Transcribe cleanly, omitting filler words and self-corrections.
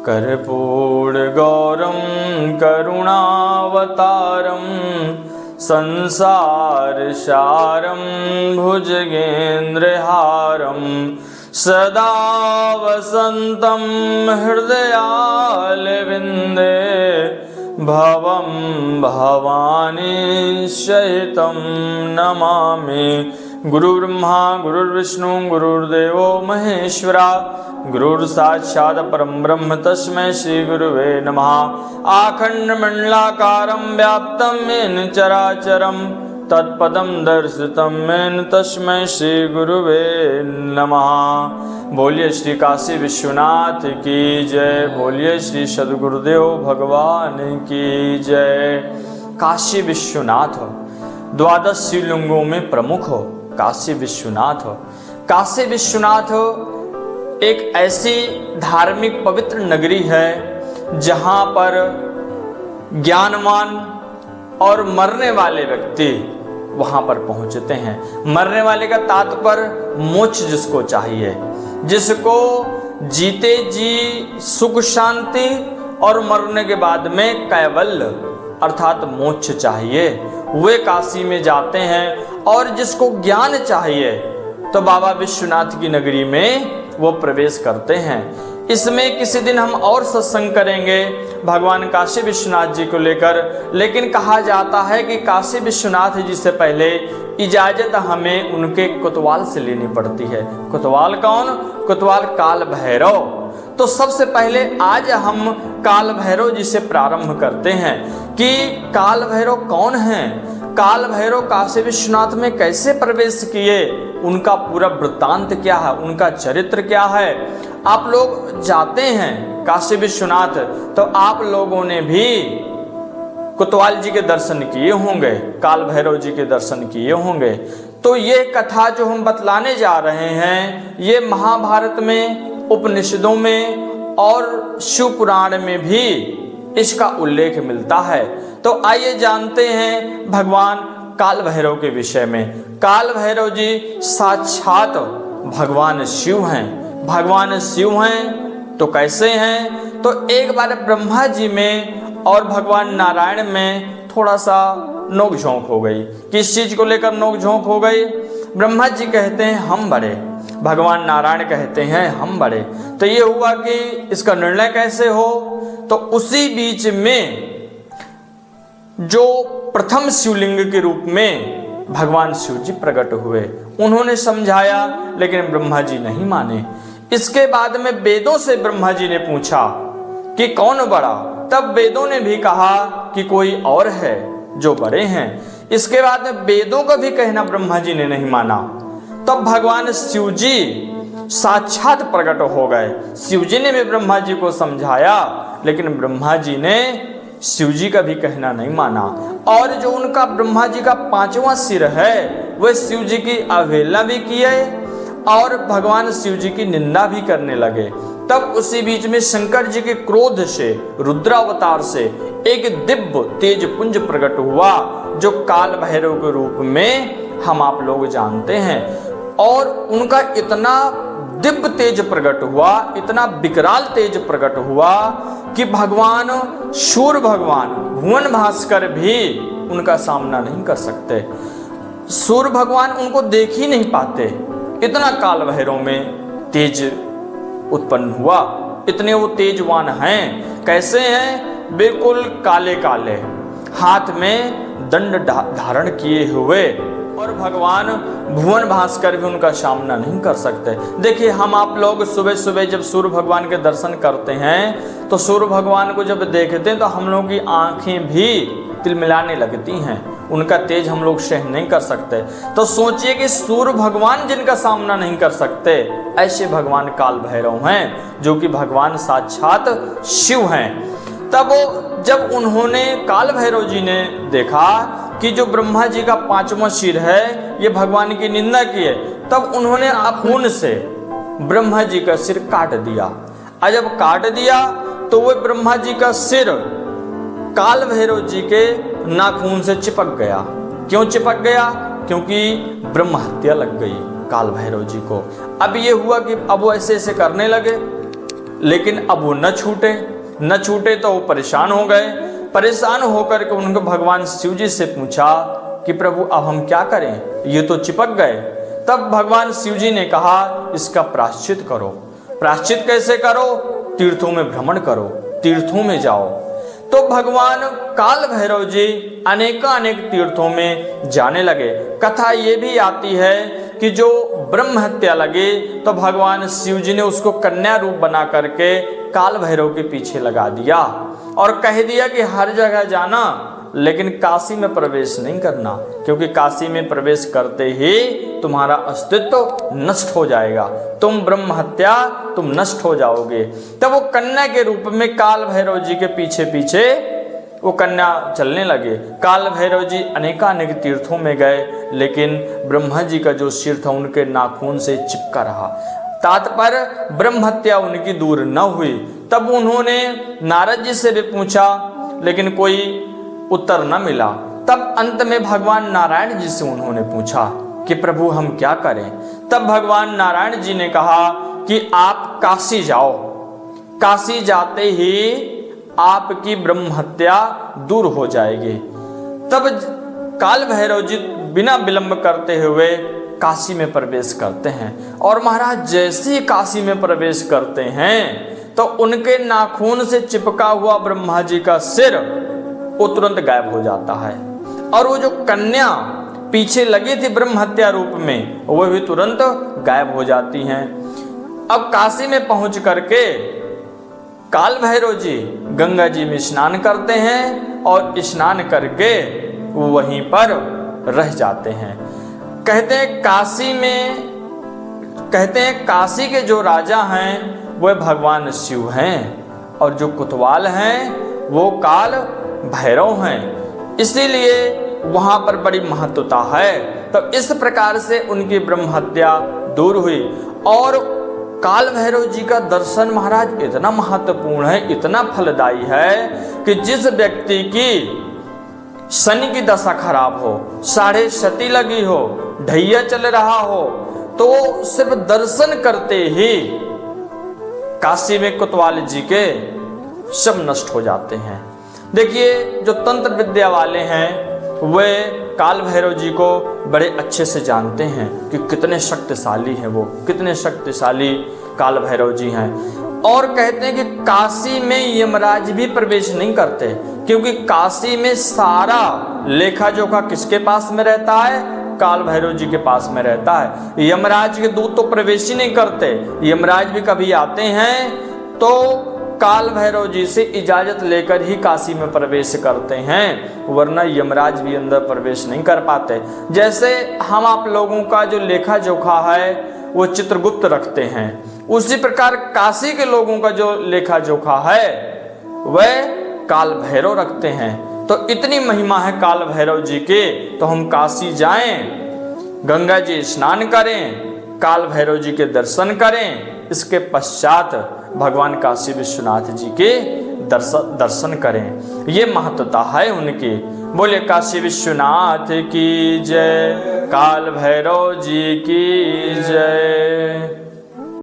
कर्पूरगौरं करुणावतारं संसारसारं भुजगेन्द्रहारं सदा वसन्तं हृदयारविन्दे भवं भवानी सहितं नमामि। गुरुर्ब्रह्मा गुरुर्विष्णु गुरुर्देवो महेश्वरा गुरुर्साक्षात् परं ब्रह्म तस्मै श्री गुरुवे नमः। आखण्डमण्डलाकारं व्याप्तं येन चराचरं तत्पदं दर्शितं येन तस्मै श्री गुरुवे नमः। बोलिए श्री काशी विश्वनाथ की जय, बोलिए श्री सद्गुरुदेव भगवान की जय। काशी विश्वनाथ 12 शिवलिंगों में प्रमुख हो काशी विश्वनाथ। काशी विश्वनाथ एक ऐसी धार्मिक पवित्र नगरी है जहाँ पर ज्ञानवान और मरने वाले व्यक्ति वहाँ पर पहुँचते हैं। मरने वाले का तात्पर्य मोक्ष जिसको चाहिए, जिसको जीते जी सुख शांति और मरने के बाद में कैवल्य अर्थात मोक्ष चाहिए, वे काशी में जाते हैं। और जिसको ज्ञान चाहिए तो बाबा विश्वनाथ की नगरी में वो प्रवेश करते हैं। इसमें किसी दिन हम और सत्संग करेंगे भगवान काशी विश्वनाथ जी को लेकर, लेकिन कहा जाता है कि काशी विश्वनाथ जी से पहले इजाजत हमें उनके कोतवाल से लेनी पड़ती है। कोतवाल कौन? कोतवाल काल भैरव। तो सबसे पहले आज हम काल भैरव जी से प्रारंभ करते हैं कि काल भैरव कौन हैं, काल भैरव काशी विश्वनाथ में कैसे प्रवेश किए, उनका पूरा वृत्तांत क्या है, उनका चरित्र क्या है। आप लोग जाते हैं काशी विश्वनाथ तो आप लोगों ने भी कोतवाल जी के दर्शन किए होंगे, काल भैरव जी के दर्शन किए होंगे। तो ये कथा जो हम बतलाने जा रहे हैं ये महाभारत में, उपनिषदों में और शिव पुराण में भी इसका उल्लेख मिलता है। तो आइए जानते हैं भगवान काल भैरव के विषय में। काल भैरव जी साक्षात भगवान शिव हैं। भगवान शिव हैं तो कैसे हैं? तो एक बार ब्रह्मा जी में और भगवान नारायण में थोड़ा सा नोक-झोंक हो गई। किस चीज को लेकर नोक-झोंक हो गई? ब्रह्मा जी कहते हैं हम बड़े, भगवान नारायण कहते हैं हम बड़े। तो ये हुआ कि इसका निर्णय कैसे हो। तो उसी बीच में जो प्रथम शिवलिंग के रूप में भगवान शिव जी प्रकट हुए, उन्होंने समझाया लेकिन ब्रह्मा जी नहीं माने। इसके बाद में वेदों से ब्रह्मा जी ने पूछा कि कौन बड़ा, तब वेदों ने भी कहा कि कोई और है जो बड़े हैं। इसके बाद में वेदों का भी कहना ब्रह्मा जी ने नहीं माना। तब भगवान शिव जी साक्षात प्रकट हो गए। शिव जी ने भी ब्रह्मा जी को समझाया लेकिन ब्रह्मा जी ने शिव जी का भी कहना नहीं माना। और जो उनका ब्रह्मा जी का 5वां सिर है वह शिव जी की अवहेलना भी किए और भगवान शिव जी की निंदा भी करने लगे। तब उसी बीच में शंकर जी के क्रोध से, रुद्रावतार से एक दिव्य तेज पुंज प्रकट हुआ जो काल भैरव के रूप में हम आप लोग जानते हैं। और उनका इतना दिव्य तेज प्रकट हुआ, इतना विकराल तेज प्रकट हुआ कि भगवान सूर्य भगवान भुवन भास्कर भी उनका सामना नहीं कर सकते। सूर्य भगवान उनको देख ही नहीं पाते, इतना काल भैरव में तेज उत्पन्न हुआ। इतने वो तेजवान हैं। कैसे हैं? बिल्कुल काले काले, हाथ में दंड धारण किए हुए, और भगवान भुवन भास्कर भी उनका सामना नहीं कर सकते। देखिए हम आप लोग सुबह सुबह जब सूर्य भगवान के दर्शन करते हैं तो सूर्य भगवान को जब देखते हैं तो हम लोग की आंखें भी तिलमिलाने लगती हैं, उनका तेज हम लोग सहन नहीं कर सकते। तो सोचिए कि सूर्य भगवान जिनका सामना नहीं कर सकते, ऐसे भगवान काल भैरव हैं जो कि भगवान साक्षात शिव हैं। तब जब उन्होंने काल भैरव जी ने देखा कि जो ब्रह्मा जी का 5वां सिर है ये भगवान की निंदा की है, तब उन्होंने नाखून से ब्रह्मा जी का सिर काट दिया। और जब काट दिया तो वो ब्रह्मा जी का सिर काल भैरव जी के नाखून से चिपक गया। क्यों चिपक गया? क्योंकि ब्रह्म हत्या लग गई काल भैरव जी को। अब ये हुआ कि अब वो ऐसे ऐसे करने लगे लेकिन अब वो न छूटे तो वो परेशान हो गए। परेशान होकर के उन्होंने भगवान शिव जी से पूछा कि प्रभु अब हम क्या करें, ये तो चिपक गए। तब भगवान शिव जी ने कहा इसका प्रायश्चित करो। प्रायश्चित कैसे करो? तीर्थों में भ्रमण करो, तीर्थों में जाओ। तो भगवान काल भैरव जी अनेक तीर्थों में जाने लगे। कथा ये भी आती है कि जो ब्रह्म हत्या लगे तो भगवान शिव जी ने उसको कन्या रूप बना करके काल भैरव के पीछे लगा दिया और कह दिया कि हर जगह जाना लेकिन काशी में प्रवेश नहीं करना, क्योंकि काशी में प्रवेश करते ही तुम्हारा अस्तित्व नष्ट हो जाएगा, तुम ब्रह्म हत्या, तुम नष्ट हो जाओगे। तब वो कन्या के रूप में काल भैरव जी के पीछे पीछे वो कन्या चलने लगे। काल भैरव जी अनेक तीर्थों में गए, लेकिन ब्रह्मा जी का जो सिर था उनके नाखून से चिपका रहा। तात्पर्य ब्रह्म हत्या उनकी दूर न हुई। तब उन्होंने नारद जी से भी पूछा, लेकिन कोई उत्तर न मिला। तब अंत में भगवान नारायण जी से उन्होंने पूछा कि प्रभु हम क्या करें। तब भगवान नारायण जी ने कहा कि आप काशी जाओ, काशी जाते ही आपकी ब्रह्म हत्या दूर हो जाएगी। तब काल भैरव जी बिना विलंब करते हुए काशी में प्रवेश करते हैं और महाराज जैसे ही काशी में प्रवेश करते हैं तो उनके नाखून से चिपका हुआ ब्रह्मा जी का सिर वो तुरंत गायब हो जाता है और वो जो कन्या पीछे लगी थी ब्रह्म हत्या रूप में वो भी तुरंत गायब हो जाती हैं। अब काशी में पहुंच करके काल भैरव जी गंगा जी में स्नान करते हैं और स्नान करके वहीं पर रह जाते हैं। कहते हैं काशी के जो राजा हैं वह भगवान शिव हैं और जो कोतवाल हैं वो काल भैरव हैं, इसीलिए वहां पर बड़ी महत्वता है। तो इस प्रकार से उनकी ब्रह्म हत्या दूर हुई। और काल भैरव जी का दर्शन महाराज इतना महत्वपूर्ण है, इतना फलदायी है कि जिस व्यक्ति की शनि की दशा खराब हो, साढ़े क्षति लगी हो, ढैया चल रहा हो, तो सिर्फ दर्शन करते ही काशी में कोतवाल जी के सब नष्ट हो जाते हैं। देखिए जो तंत्र विद्या वाले हैं वे काल भैरव जी को बड़े अच्छे से जानते हैं कि कितने शक्तिशाली हैं वो, कितने शक्तिशाली काल भैरव जी हैं। और कहते हैं कि काशी में यमराज भी प्रवेश नहीं करते, क्योंकि काशी में सारा लेखा जोखा किसके पास में रहता है? काल भैरव जी के पास में रहता है। यमराज के दूत तो प्रवेश ही नहीं करते। यमराज भी कभी आते हैं तो काल भैरव जी से इजाजत लेकर ही काशी में प्रवेश करते हैं, वरना यमराज भी अंदर प्रवेश नहीं कर पाते। जैसे हम आप लोगों का जो लेखा जोखा है वो चित्रगुप्त रखते हैं, उसी प्रकार काशी के लोगों का जो लेखा जोखा है वह काल भैरव रखते हैं। तो इतनी महिमा है काल भैरव जी के, तो हम काशी जाएं, गंगा जी स्नान करें, काल भैरव जी के दर्शन करें, इसके पश्चात भगवान काशी विश्वनाथ जी के दर्शन करें। ये महत्वता है उनकी। बोले काशी विश्वनाथ की जय, काल भैरव जी की जय।